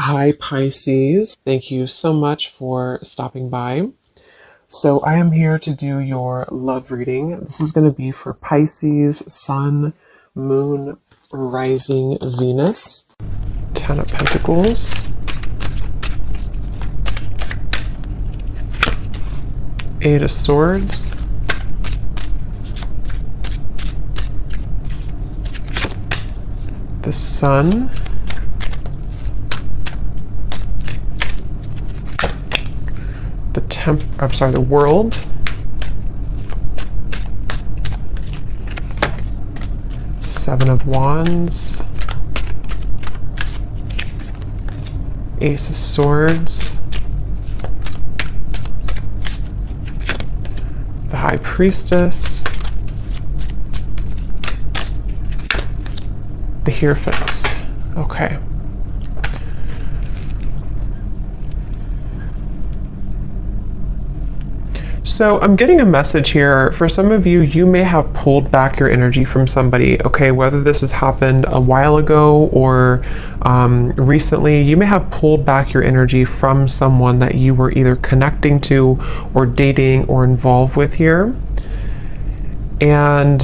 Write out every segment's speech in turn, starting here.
Hi, Pisces. Thank you so much for stopping by. So, I am here to do your love reading. This is going to be for Pisces, Sun, Moon, Rising, Venus. Ten of Pentacles. Eight of Swords. The Sun. The World. Seven of Wands. Ace of Swords. The High Priestess. The Hierophant. Okay. So I'm getting a message here. For some of you, you may have pulled back your energy from somebody, okay? Whether this has happened a while ago or recently, you may have pulled back your energy from someone that you were either connecting to or dating or involved with here. And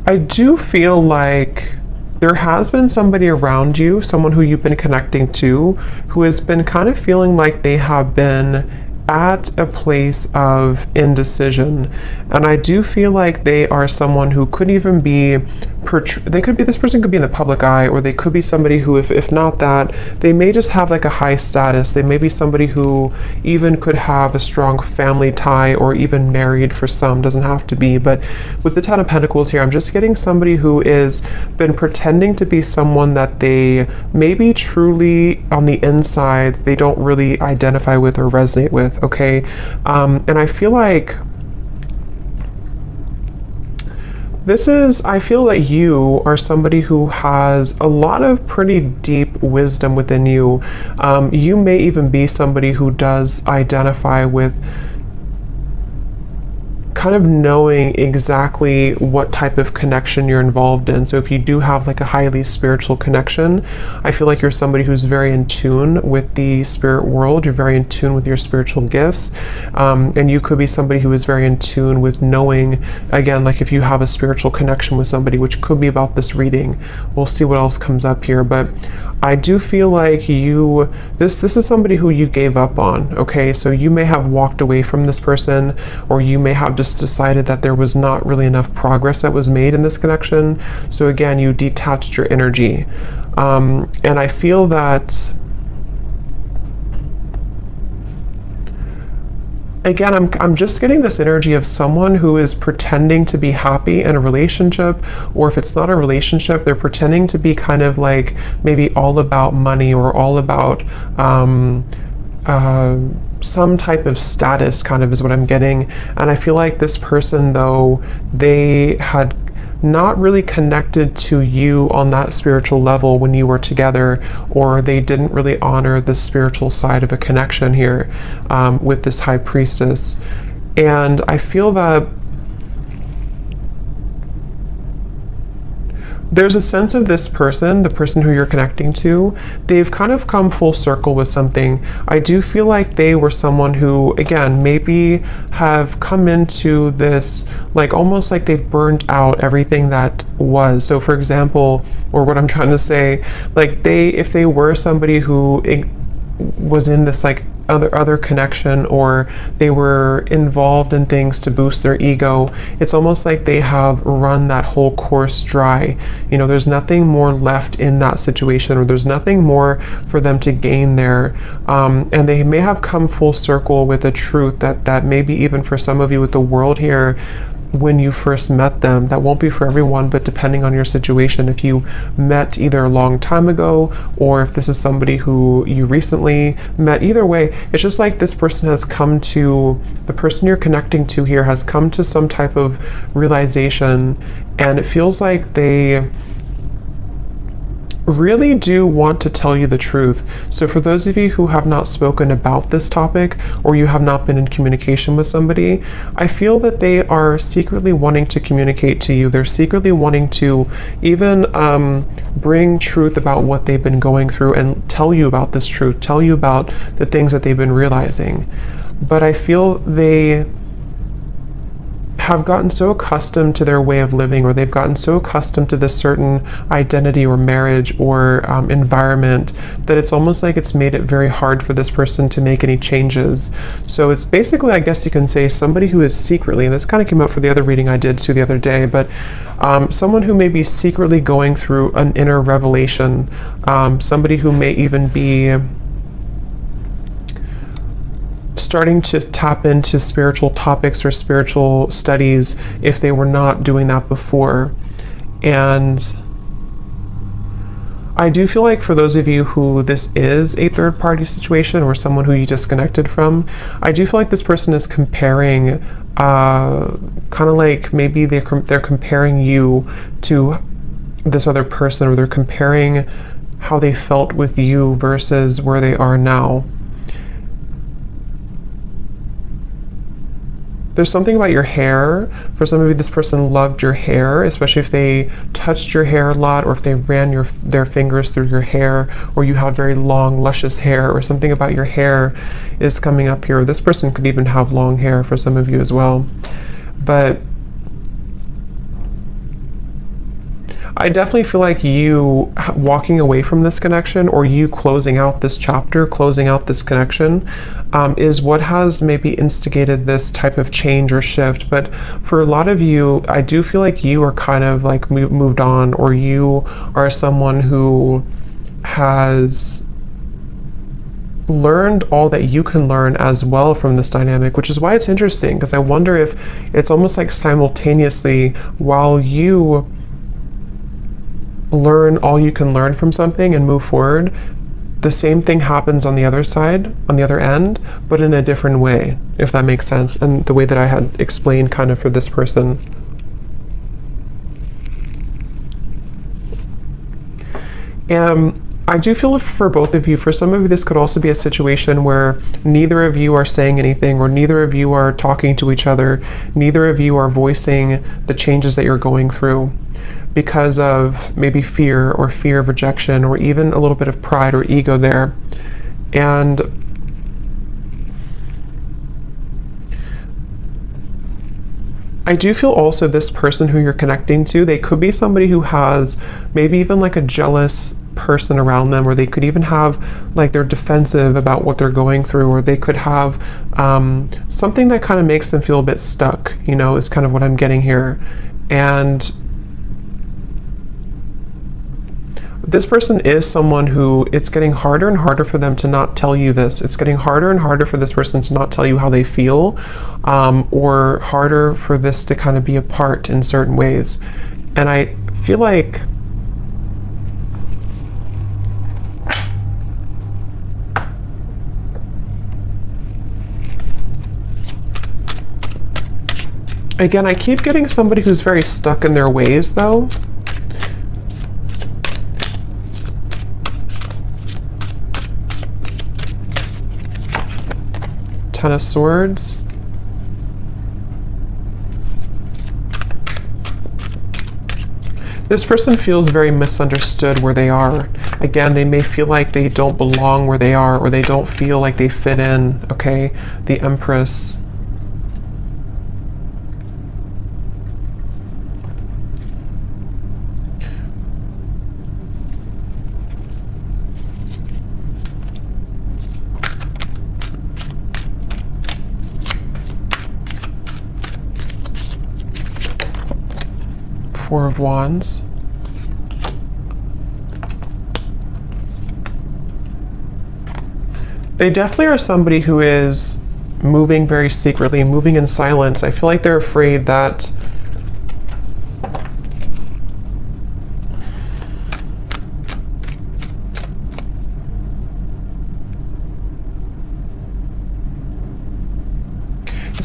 I do feel like there has been somebody around you, someone who you've been connecting to, who has been kind of feeling like they have been at a place of indecision. And I do feel like they are someone who could even be, this person could be in the public eye, or they could be somebody who, if not that, they may just have like a high status. They may be somebody who even could have a strong family tie, or even married for some, doesn't have to be. But with the Ten of Pentacles here, I'm just getting somebody who is been pretending to be someone that they maybe truly on the inside, they don't really identify with or resonate with. Okay. And I feel like I feel that you are somebody who has a lot of pretty deep wisdom within you. You may even be somebody who does identify with kind of knowing exactly what type of connection you're involved in. So if you do have like a highly spiritual connection, I feel like you're somebody who's very in tune with the spirit world. You're very in tune with your spiritual gifts. And you could be somebody who is very in tune with knowing, again, like if you have a spiritual connection with somebody, which could be about this reading. We'll see what else comes up here. But I do feel like this is somebody who you gave up on. Okay, so you may have walked away from this person, or you may have just decided that there was not really enough progress that was made in this connection. So again, you detached your energy. And I feel that, again, I'm just getting this energy of someone who is pretending to be happy in a relationship, or if it's not a relationship, they're pretending to be kind of like maybe all about money, or all about some type of status, kind of is what I'm getting. And I feel like this person, though, they had not really connected to you on that spiritual level when you were together, or they didn't really honor the spiritual side of a connection here with this High Priestess. And I feel that there's a sense of this person, the person who you're connecting to, they've kind of come full circle with something. I do feel like they were someone who, again, maybe have come into this, like almost like they've burned out everything that was. So for example, or what I'm trying to say, like if they were somebody who was in this like other connection, or they were involved in things to boost their ego, it's almost like they have run that whole course dry. You know, there's nothing more left in that situation, or there's nothing more for them to gain there. And they may have come full circle with a truth that maybe even for some of you with the World here, when you first met them, that won't be for everyone, but depending on your situation, if you met either a long time ago, or if this is somebody who you recently met, either way, it's just like this person has come to, the person you're connecting to here has come to some type of realization, and it feels like they really do want to tell you the truth. So for those of you who have not spoken about this topic, or you have not been in communication with somebody, I feel that they are secretly wanting to communicate to you. They're secretly wanting to even bring truth about what they've been going through and tell you about this truth, tell you about the things that they've been realizing. But I feel they have gotten so accustomed to their way of living, or they've gotten so accustomed to this certain identity or marriage or environment, that it's almost like it's made it very hard for this person to make any changes. So it's basically, I guess you can say, somebody who is secretly, and this kind of came up for the other reading I did too the other day, but someone who may be secretly going through an inner revelation, somebody who may even be starting to tap into spiritual topics or spiritual studies if they were not doing that before. And I do feel like for those of you who this is a third party situation, or someone who you disconnected from, I do feel like this person is comparing, kind of like maybe they're comparing you to this other person, or they're comparing how they felt with you versus where they are now. There's something about your hair. For some of you, this person loved your hair, especially if they touched your hair a lot, or if they ran their fingers through your hair, or you have very long, luscious hair, or something about your hair is coming up here. This person could even have long hair for some of you as well. But I definitely feel like you walking away from this connection, or you closing out this chapter, closing out this connection, is what has maybe instigated this type of change or shift. But for a lot of you, I do feel like you are kind of like moved on, or you are someone who has learned all that you can learn as well from this dynamic, which is why it's interesting, because I wonder if it's almost like simultaneously, while you learn all you can learn from something and move forward, the same thing happens on the other side, on the other end, but in a different way, if that makes sense, and the way that I had explained kind of for this person. I do feel for both of you, for some of you, this could also be a situation where neither of you are saying anything, or neither of you are talking to each other, neither of you are voicing the changes that you're going through, because of maybe fear, or fear of rejection, or even a little bit of pride or ego there. And I do feel also this person who you're connecting to, they could be somebody who has maybe even like a jealous person around them, or they could even have like they're defensive about what they're going through, or they could have something that kind of makes them feel a bit stuck, you know, is kind of what I'm getting here. And this person is someone who, it's getting harder and harder for them to not tell you this. It's getting harder and harder for this person to not tell you how they feel, or harder for this to kind of be apart in certain ways. And I feel like again, I keep getting somebody who's very stuck in their ways though. Ten of Swords. This person feels very misunderstood where they are. Again, they may feel like they don't belong where they are, or they don't feel like they fit in, okay? The Empress. Four of Wands. They definitely are somebody who is moving very secretly, moving in silence. I feel like they're afraid that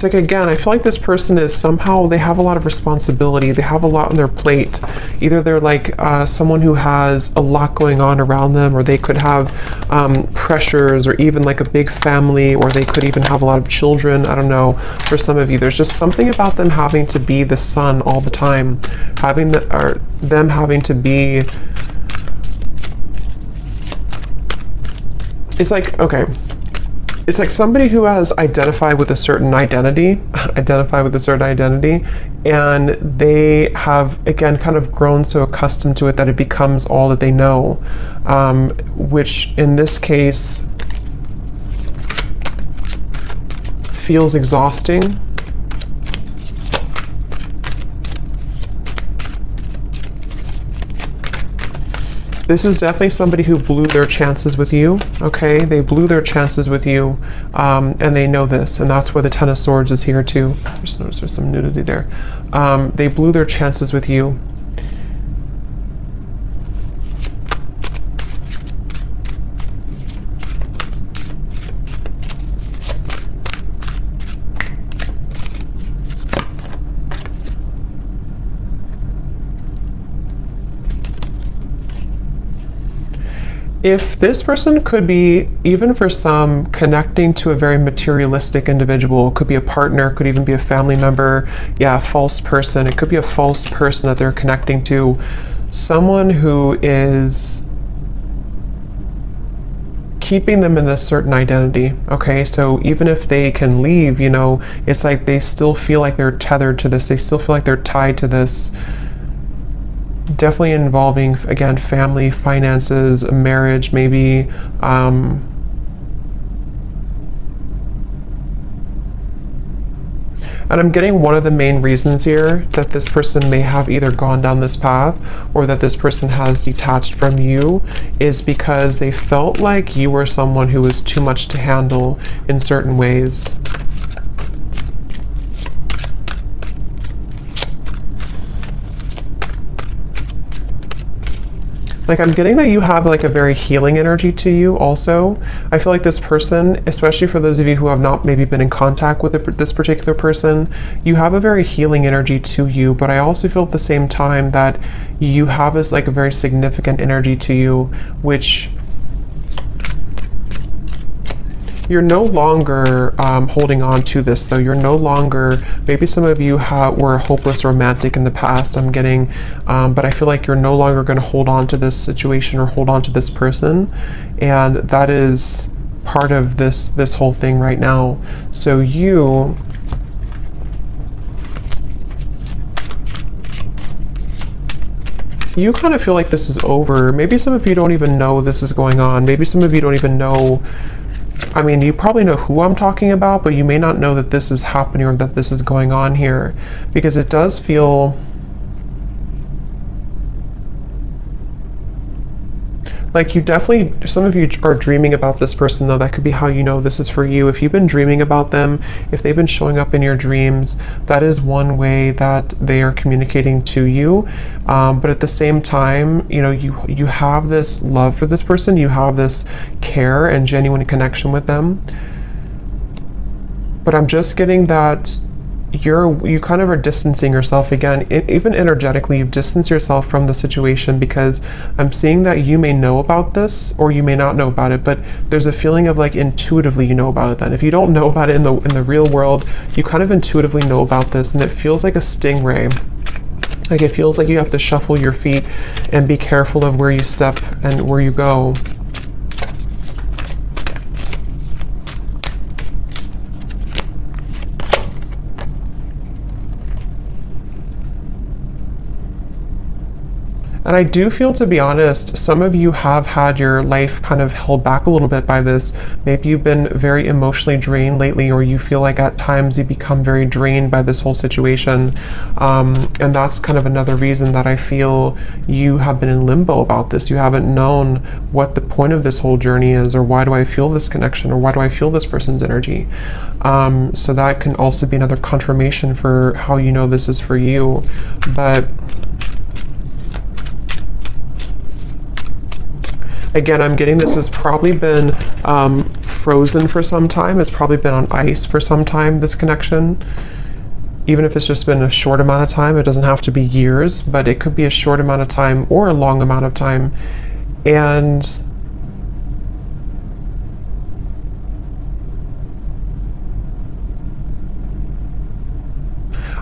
It's like, again, I feel like this person is somehow, they have a lot of responsibility. They have a lot on their plate. Either they're like someone who has a lot going on around them, or they could have pressures, or even like a big family, or they could even have a lot of children. I don't know. For some of you, there's just something about them having to be the sun all the time, them having to be. It's like, okay, it's like somebody who has identified with a certain identity, and they have, again, kind of grown so accustomed to it that it becomes all that they know, which in this case feels exhausting. This is definitely somebody who blew their chances with you, okay? They blew their chances with you, and they know this, and that's where the Ten of Swords is here too. Just notice there's some nudity there. They blew their chances with you. If this person could be, even for some, connecting to a very materialistic individual, could be a partner, could even be a family member, yeah, a false person. It could be a false person that they're connecting to, someone who is keeping them in this certain identity, okay? So even if they can leave, you know, it's like they still feel like they're tethered to this, they still feel like they're tied to this. Definitely involving, again, family, finances, marriage, maybe. And I'm getting one of the main reasons here that this person may have either gone down this path or that this person has detached from you is because they felt like you were someone who was too much to handle in certain ways. Like, I'm getting that you have like a very healing energy to you also. I feel like this person, especially for those of you who have not maybe been in contact with this particular person, you have a very healing energy to you, but I also feel at the same time that you have this like a very significant energy to you, which you're no longer holding on to this, though. You're no longer, maybe some of you were hopeless romantic in the past, I'm getting, but I feel like you're no longer going to hold on to this situation or hold on to this person. And that is part of this whole thing right now. So you kind of feel like this is over. Maybe some of you don't even know this is going on. Maybe some of you don't even know. I mean, you probably know who I'm talking about, but you may not know that this is happening or that this is going on here, because it does feel like you definitely, some of you are dreaming about this person, though. That could be how you know this is for you. If you've been dreaming about them, if they've been showing up in your dreams, that is one way that they are communicating to you. But at the same time, you know, you have this love for this person, you have this care and genuine connection with them. But I'm just getting that you kind of are distancing yourself again, even energetically. You've distanced yourself from the situation because I'm seeing that you may know about this or you may not know about it, but there's a feeling of like intuitively you know about it. Then if you don't know about it in the real world, you kind of intuitively know about this, and it feels like a stingray. Like, it feels like you have to shuffle your feet and be careful of where you step and where you go. And I do feel, to be honest, some of you have had your life kind of held back a little bit by this. Maybe you've been very emotionally drained lately, or you feel like at times you become very drained by this whole situation. And that's kind of another reason that I feel you have been in limbo about this. You haven't known what the point of this whole journey is, or why do I feel this connection, or why do I feel this person's energy. So that can also be another confirmation for how you know this is for you. But again, I'm getting this has probably been frozen for some time. It's probably been on ice for some time, this connection. Even if it's just been a short amount of time, it doesn't have to be years, but it could be a short amount of time or a long amount of time. And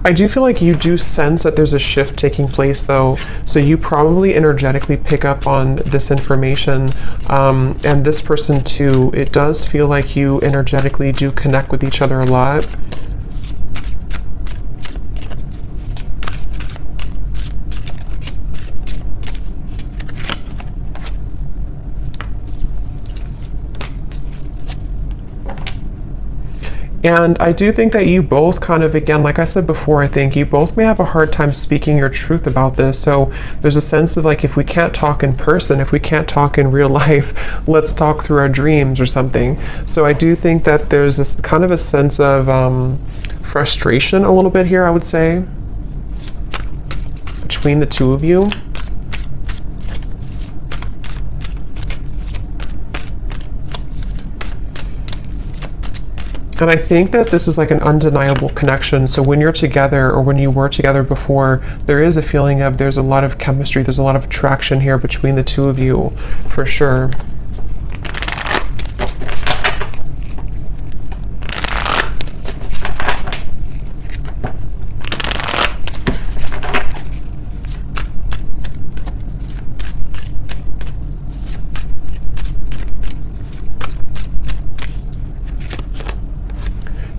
I do feel like you do sense that there's a shift taking place though, so you probably energetically pick up on this information, and this person too. It does feel like you energetically do connect with each other a lot. And I do think that you both kind of, again, like I said before, I think you both may have a hard time speaking your truth about this. So there's a sense of like, if we can't talk in person, if we can't talk in real life, let's talk through our dreams or something. So I do think that there's this kind of a sense of frustration a little bit here, I would say, between the two of you. And I think that this is like an undeniable connection. So when you're together, or when you were together before, there is a feeling of there's a lot of chemistry, there's a lot of attraction here between the two of you, for sure.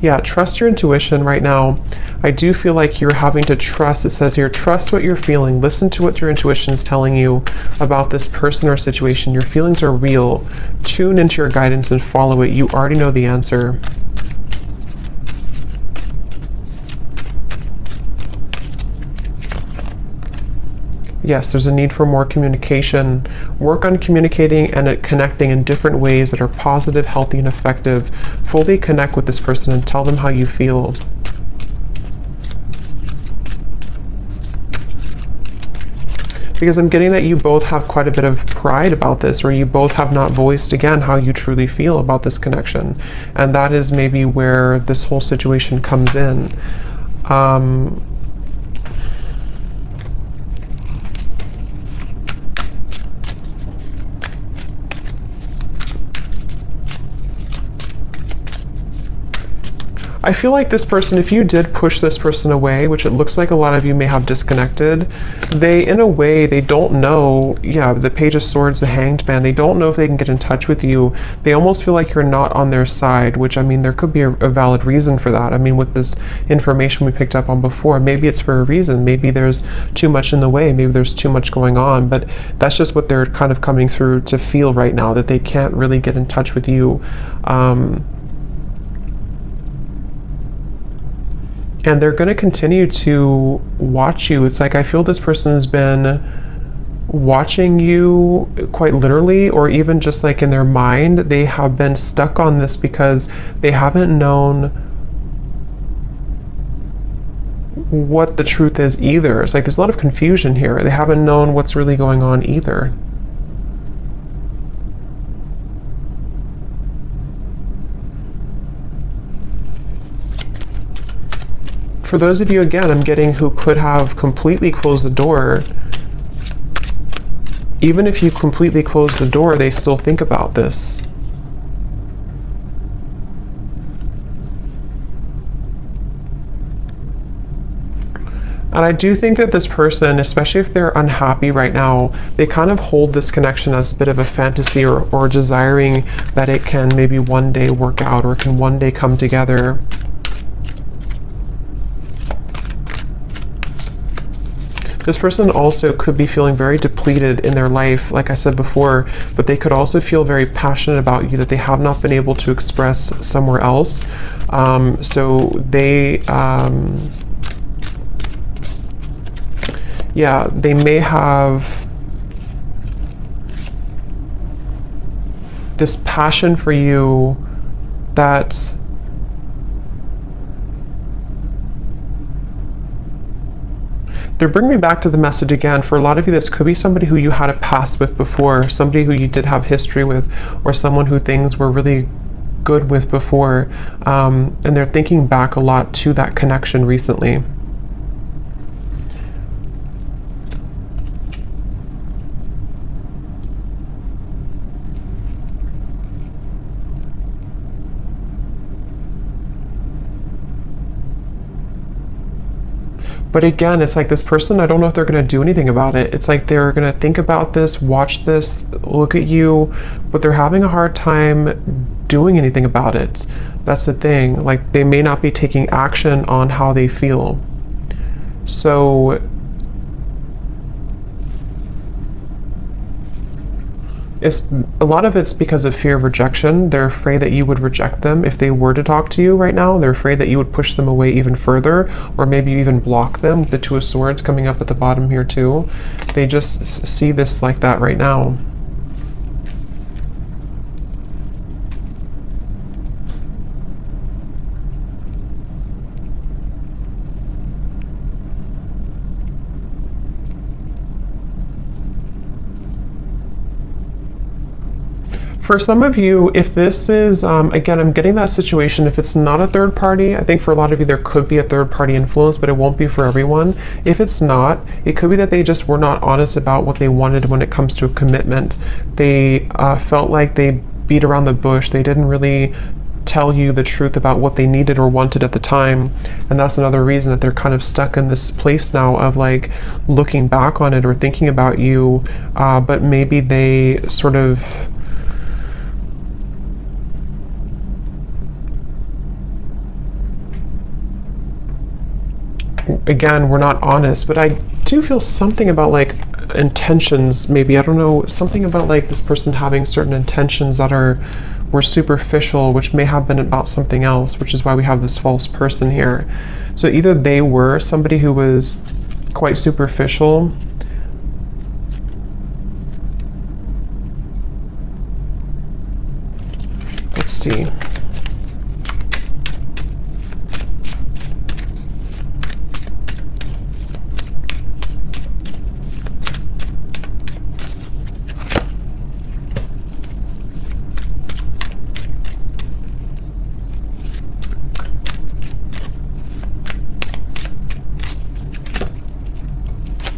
Yeah, trust your intuition right now. I do feel like you're having to trust. It says here, trust what you're feeling. Listen to what your intuition is telling you about this person or situation. Your feelings are real. Tune into your guidance and follow it. You already know the answer. Yes, there's a need for more communication. Work on communicating and connecting in different ways that are positive, healthy, and effective. Fully connect with this person and tell them how you feel. Because I'm getting that you both have quite a bit of pride about this, or you both have not voiced, again, how you truly feel about this connection. And that is maybe where this whole situation comes in. I feel like this person, if you did push this person away, which it looks like a lot of you may have disconnected, they, in a way, they don't know, yeah, the Page of Swords, the Hanged Man, they don't know if they can get in touch with you. They almost feel like you're not on their side, which, I mean, there could be a valid reason for that. I mean, with this information we picked up on before, maybe it's for a reason. Maybe there's too much in the way. Maybe there's too much going on, but that's just what they're kind of coming through to feel right now, that they can't really get in touch with you. And they're going to continue to watch you. It's like, I feel this person has been watching you quite literally, or even just like in their mind. They have been stuck on this because they haven't known what the truth is either. It's like there's a lot of confusion here. They haven't known what's really going on either. For those of you, again, I'm getting who could have completely closed the door, even if you completely close the door, they still think about this. And I do think that this person, especially if they're unhappy right now, they kind of hold this connection as a bit of a fantasy, or desiring that it can maybe one day work out, or can one day come together. This person also could be feeling very depleted in their life, like I said before, but they could also feel very passionate about you that they have not been able to express somewhere else. So they, yeah, they may have this passion for you that they're bringing me back to the message again. For a lot of you, this could be somebody who you had a past with before, somebody who you did have history with, or someone who things were really good with before, and they're thinking back a lot to that connection recently. But again, it's like this person, I don't know if they're going to do anything about it. It's like they're going to think about this, watch this, look at you, but they're having a hard time doing anything about it. That's the thing. Like, they may not be taking action on how they feel. So a lot of it's because of fear of rejection. They're afraid that you would reject them if they were to talk to you right now. They're afraid that you would push them away even further, or maybe even block them. The Two of Swords coming up at the bottom here too. They just see this like that right now. For some of you, if this is, again, I'm getting that situation, if it's not a third party, I think for a lot of you there could be a third party influence, but it won't be for everyone. If it's not, it could be that they just were not honest about what they wanted when it comes to a commitment. They felt like they beat around the bush. They didn't really tell you the truth about what they needed or wanted at the time. And that's another reason that they're kind of stuck in this place now of like looking back on it or thinking about you, but maybe they sort of again, we're not honest, but I do feel something about like intentions, maybe, I don't know, something about like this person having certain intentions that were superficial, which may have been about something else, which is why we have this false person here. So either they were somebody who was quite superficial, let's see.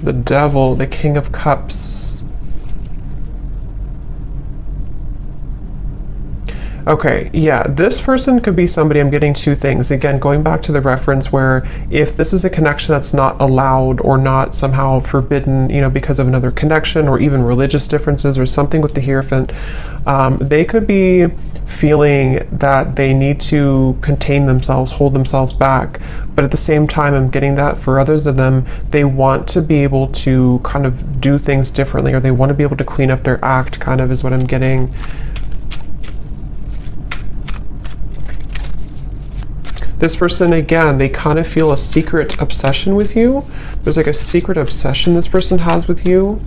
The Devil, the King of Cups. Okay, yeah, this person could be somebody, I'm getting two things. Again, going back to the reference where if this is a connection that's not allowed or not somehow forbidden, you know, because of another connection or even religious differences or something with the Hierophant, they could be feeling that they need to contain themselves, hold themselves back. But at the same time, I'm getting that for others of them, they want to be able to kind of do things differently, or they want to be able to clean up their act, kind of is what I'm getting. This person, again, they kind of feel a secret obsession with you. There's like a secret obsession this person has with you.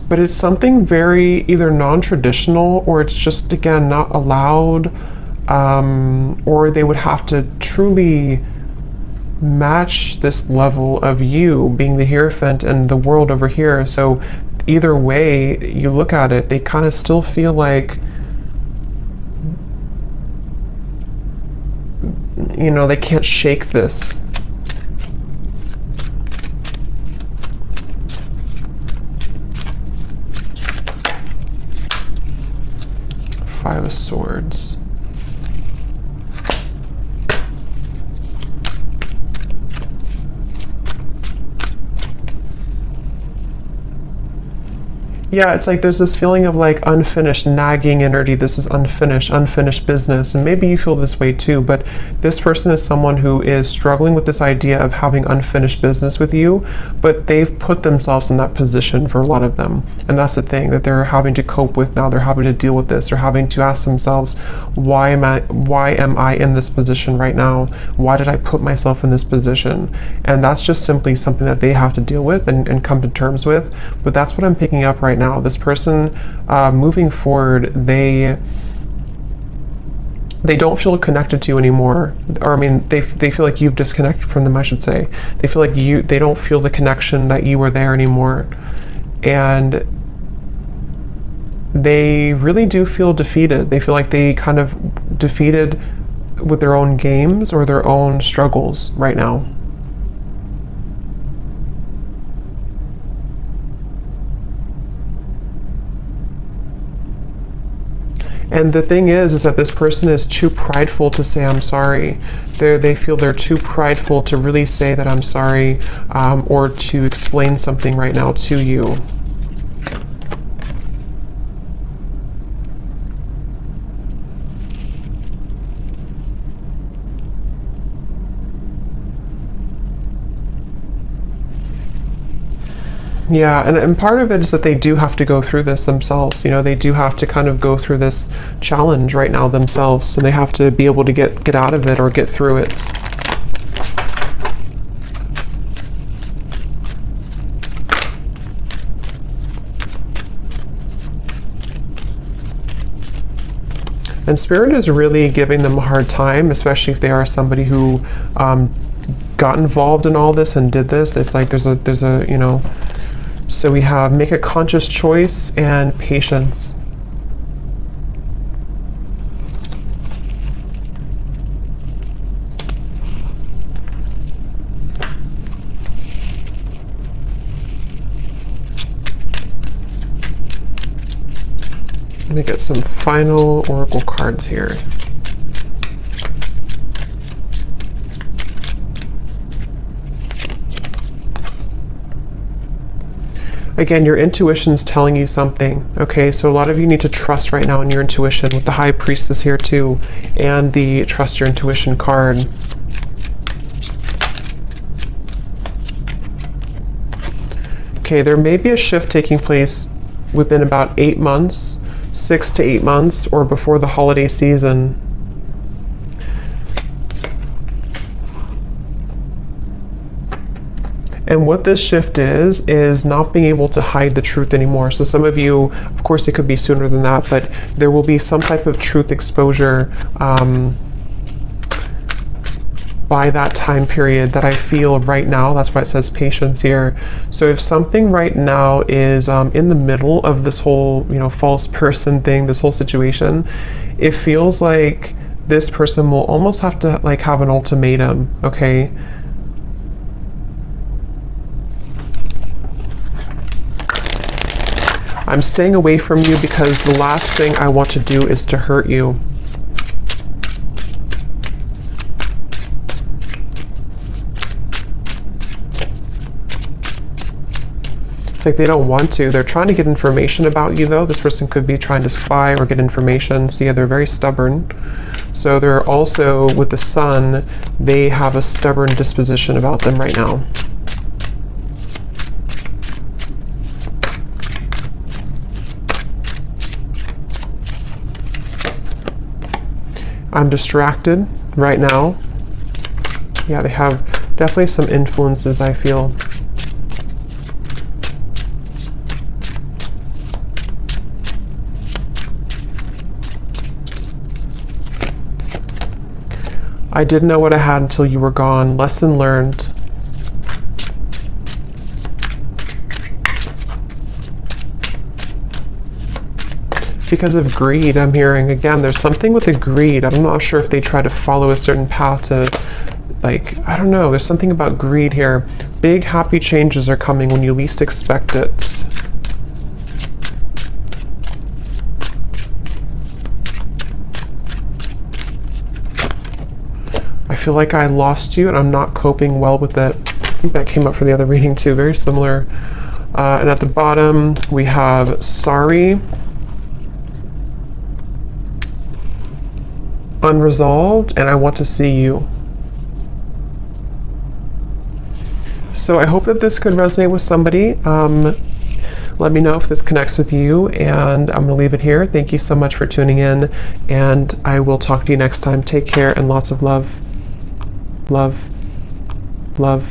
But it's something very either non-traditional, or it's just, again, not allowed, or they would have to truly match this level of you being the Hierophant and the world over here. So either way you look at it, they kind of still feel like, you know, they can't shake this. Five of Swords. Yeah, it's like there's this feeling of like unfinished, nagging energy. This is unfinished business. And maybe you feel this way too, but this person is someone who is struggling with this idea of having unfinished business with you, but they've put themselves in that position for a lot of them. And that's the thing that they're having to cope with now. They're having to deal with this. They're having to ask themselves, why am I in this position right now? Why did I put myself in this position? And that's just simply something that they have to deal with and come to terms with. But that's what I'm picking up right now. This person, moving forward, they don't feel connected to you anymore, or I mean, they feel like you've disconnected from them, I should say. They feel like they don't feel the connection that you were there anymore. and they really do feel defeated. They feel like they kind of defeated with their own games or their own struggles right now. And the thing is that this person is too prideful to say I'm sorry. They feel they're too prideful to really say that I'm sorry, or to explain something right now to you. Yeah, and part of it is that they do have to go through this themselves. You know, they do have to kind of go through this challenge right now themselves. So they have to be able to get out of it or get through it. And Spirit is really giving them a hard time, especially if they are somebody who got involved in all this and did this. It's like there's a you know. So we have make a conscious choice and patience. Let me get some final oracle cards here. Again, your intuition's telling you something, okay? So a lot of you need to trust right now in your intuition with the High Priestess here too, and the Trust Your Intuition card. Okay, there may be a shift taking place within about 8 months, 6 to 8 months, or before the holiday season. And what this shift is not being able to hide the truth anymore. So some of you, of course it could be sooner than that, but there will be some type of truth exposure by that time period that I feel right now. That's why it says patience here. So if something right now is in the middle of this whole, you know, false person thing, this whole situation, it feels like this person will almost have to like have an ultimatum, okay? I'm staying away from you because the last thing I want to do is to hurt you. It's like they don't want to. They're trying to get information about you though. This person could be trying to spy or get information. So yeah, they're very stubborn. So they're also, with the Sun, they have a stubborn disposition about them right now. I'm distracted right now. Yeah, they have definitely some influences, I feel. I didn't know what I had until you were gone. Lesson learned. Because of greed, I'm hearing. Again, there's something with the greed. I'm not sure if they try to follow a certain path to, like, I don't know. There's something about greed here. Big happy changes are coming when you least expect it. I feel like I lost you and I'm not coping well with it. I think that came up for the other reading too. Very similar. And at the bottom, we have sorry. Unresolved, and I want to see you. So I hope that this could resonate with somebody. Let me know if this connects with you, and I'm going to leave it here. Thank you so much for tuning in, and I will talk to you next time. Take care and lots of love. Love. Love.